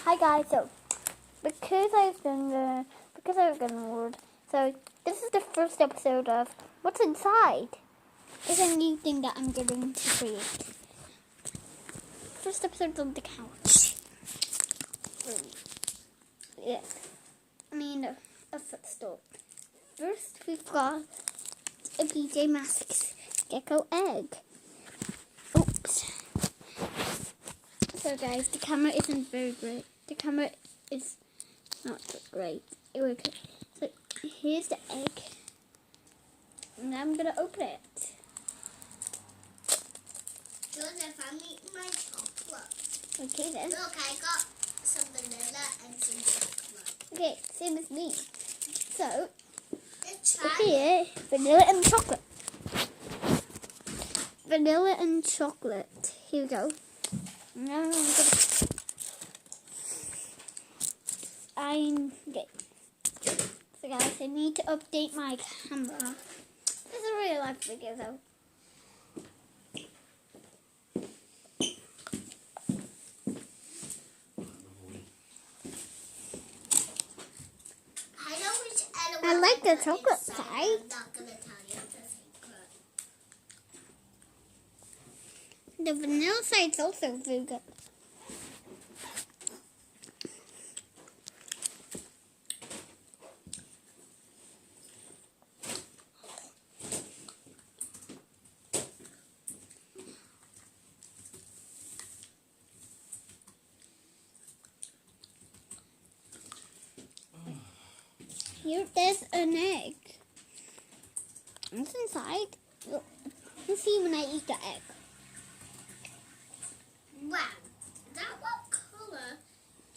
Hi guys, so because I've done a word, so this is the first episode of What's Inside. It's a new thing that I'm going to create. First episode on the couch. Yeah, a footstool. First we've got a PJ Masks gecko egg. Oops. So guys, the camera isn't very great. The camera is not great. Okay. So here's the egg. And I'm gonna open it. Joseph, I'm eating my chocolate. Okay then. Look, I got some vanilla and some chocolate. Okay, same as me. So Let's try here, vanilla and chocolate. Vanilla and chocolate. Here we go. Now I'm gonna okay. So guys, I need to update my camera. This is a real life video though. I know which element I like the put chocolate inside. side. I'm not going to tell you the secret. The vanilla side's also very good. Here, there's an egg. What's inside? Look, let's see when I eat the egg. Wow. Is that what colour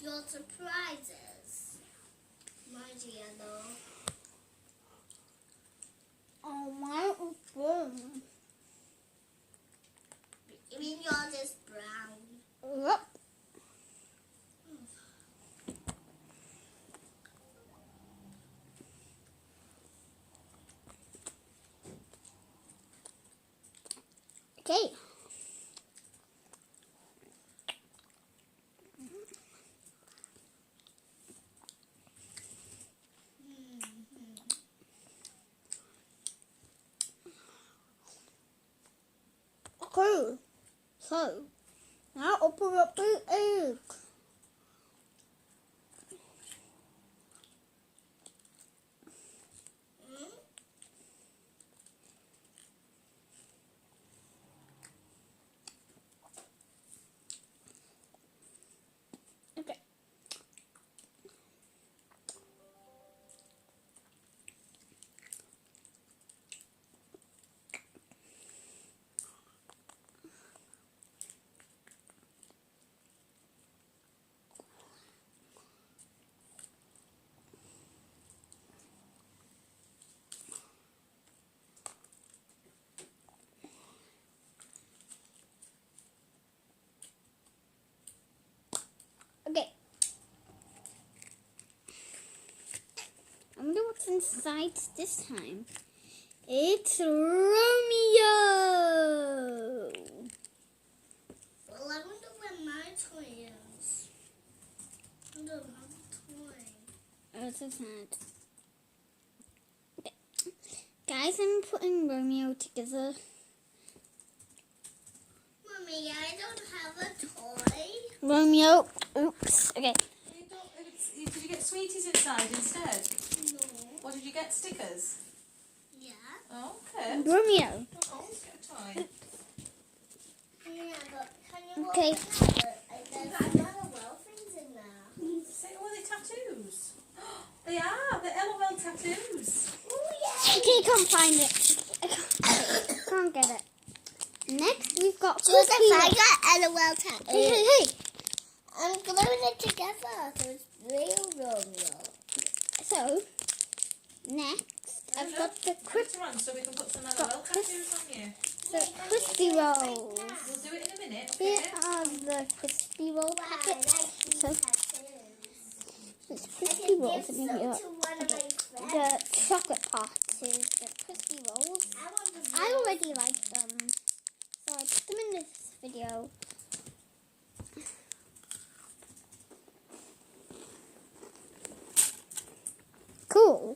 your surprise is? Mine's yellow. Oh, mine is brown. You mean yours is brown? Yep. Okay. Okay. So, now open up the egg. Okay. Okay. I wonder what's inside this time. It's Romeo. Well, I wonder where my toy is. I don't have a toy. Oh, so sad. Okay. Guys, I'm putting Romeo together. Mommy, I don't have a toy. Romeo. Oops. Okay. Did you get sweeties inside instead? No. What did you get? Stickers? Yeah. Oh, okay. Romeo. Oh, let's get a toy. Yeah, but can you Okay. open it? There's a lot of well things in there. Say, oh, are they tattoos? They are. They're LOL tattoos. Oh, Okay, can't find it. Can't get it. Next, we've got Joseph, cookie. I got LOL tattoo. Hey. I'm gluing it together so it's real Romeo. So, next, I've got the Quick run so we can put some LOL tattoos on you. crispy rolls. We'll do it in a minute, Here okay? are the crispy roll Wow, I packets. like these So, tattoos. there's I crispy can rolls give in some here. to one of my friends. The chocolate part is the crispy rolls. I want the I already like them, so I put them in this video. Cool.